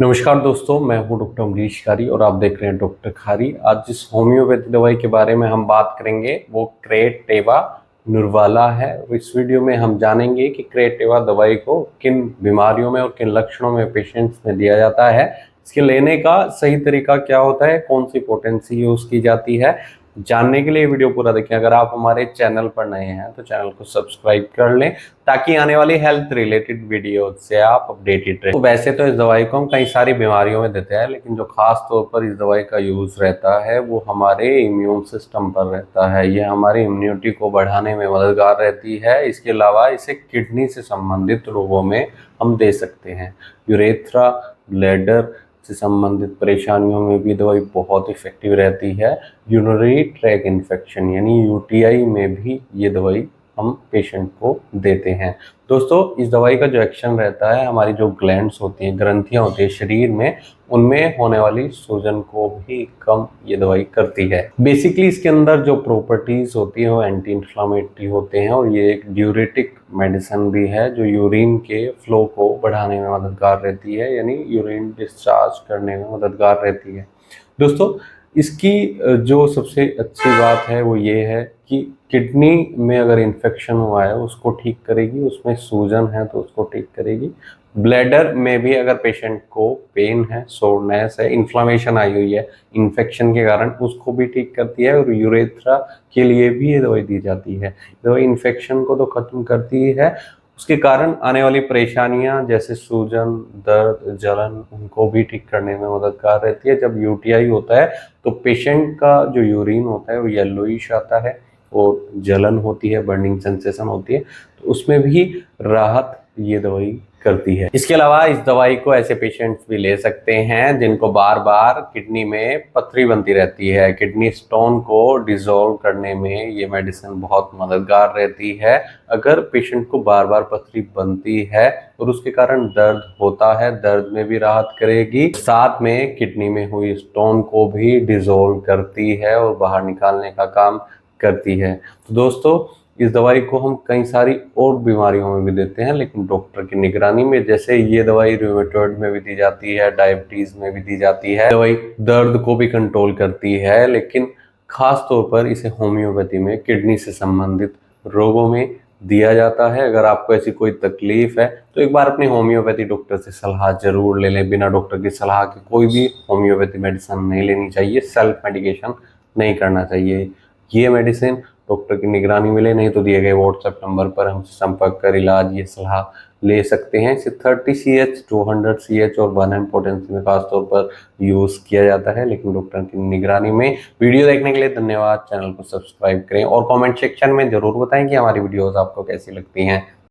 नमस्कार दोस्तों, मैं हूं डॉक्टर अमरीश खारी और आप देख रहे हैं डॉक्टर खारी। आज जिस होम्योपैथी दवाई के बारे में हम बात करेंगे वो क्रेटेवा नुरवाला है। इस वीडियो में हम जानेंगे कि क्रेटेवा दवाई को किन बीमारियों में और किन लक्षणों में पेशेंट्स में दिया जाता है, इसके लेने का सही तरीका क्या होता है, कौन सी पोटेंसी यूज की जाती है। जानने के लिए वीडियो पूरा देखें। अगर आप हमारे चैनल पर नए हैं तो चैनल को सब्सक्राइब कर लें ताकि आने वाली हेल्थ रिलेटेड वीडियो से आप अपडेटेड रहें। तो वैसे तो इस दवाई को हम कई सारी बीमारियों में देते हैं, लेकिन जो खास तौर पर इस दवाई का यूज रहता है वो हमारे इम्यून सिस्टम पर रहता है। ये हमारी इम्यूनिटी को बढ़ाने में मददगार रहती है। इसके अलावा इसे किडनी से संबंधित रोगों में हम दे सकते हैं। यूरेथ्रा, ब्लैडर से संबंधित परेशानियों में भी दवाई बहुत इफेक्टिव रहती है। यूरिनरी ट्रैक इन्फेक्शन यानी यूटीआई में भी ये दवाई हम पेशेंट को देते हैं। दोस्तों, इस दवाई का जो एक्शन रहता है, हमारी जो ग्लैंड्स होती हैं, ग्रंथियां होती हैं शरीर में, उनमें होने वाली सूजन को भी कम ये दवाई करती है। बेसिकली इसके अंदर जो प्रॉपर्टीज होती हैं वो एंटी इंफ्लामेटरी होते हैं और ये एक ड्यूरेटिक मेडिसिन भी है जो यूरिन के फ्लो को बढ़ाने में मददगार रहती है, यानी यूरिन डिस्चार्ज करने में मददगार रहती है। दोस्तों, इसकी जो सबसे अच्छी बात है वो ये है कि किडनी में अगर इन्फेक्शन हुआ है उसको ठीक करेगी, उसमें सूजन है तो उसको ठीक करेगी। ब्लैडर में भी अगर पेशेंट को पेन है, सोरनेस है, इन्फ्लामेशन आई हुई है इन्फेक्शन के कारण, उसको भी ठीक करती है। और यूरेथ्रा के लिए भी ये दवाई दी जाती है। दवाई इन्फेक्शन को तो खत्म करती है, उसके कारण आने वाली परेशानियां जैसे सूजन, दर्द, जलन, उनको भी ठीक करने में मददगार रहती है। जब यूटीआई होता है तो पेशेंट का जो यूरिन होता है वो येलोइश आता है और जलन होती है, बर्निंग सेंसेशन होती है, तो उसमें भी राहत ये दवाई करती है। इसके अलावा इस दवाई को ऐसे पेशेंट्स भी ले सकते हैं जिनको बार बार किडनी में पथरी बनती रहती है। किडनी स्टोन को डिसॉल्व करने में ये मेडिसिन बहुत मददगार रहती है। अगर पेशेंट को बार बार पथरी बनती है और उसके कारण दर्द होता है, दर्द में भी राहत करेगी, साथ में किडनी में हुई स्टोन को भी डिसॉल्व करती है और बाहर निकालने का काम करती है। तो दोस्तों, इस दवाई को हम कई सारी और बीमारियों में भी देते हैं, लेकिन डॉक्टर की निगरानी में। जैसे ये दवाई रूमेटॉइड में भी दी जाती है, डायबिटीज में भी दी जाती है। दवाई दर्द को भी कंट्रोल करती है, लेकिन खास तौर पर इसे होम्योपैथी में किडनी से संबंधित रोगों में दिया जाता है। अगर आपको ऐसी कोई तकलीफ है तो एक बार अपने होम्योपैथी डॉक्टर से सलाह जरूर ले लें। बिना डॉक्टर की सलाह के कोई भी होम्योपैथी मेडिसिन नहीं लेनी चाहिए, सेल्फ मेडिकेशन नहीं करना चाहिए। ये मेडिसिन डॉक्टर की निगरानी में ले, नहीं तो दिए गए व्हाट्सएप नंबर पर हमसे संपर्क कर इलाज ये सलाह ले सकते हैं। इसे 30 CH, 200 CH और 1 पोटेंसी में खासतौर पर यूज़ किया जाता है, लेकिन डॉक्टर की निगरानी में। वीडियो देखने के लिए धन्यवाद। चैनल को सब्सक्राइब करें और कमेंट सेक्शन में ज़रूर बताएं कि हमारी वीडियोज़ आपको कैसी लगती हैं।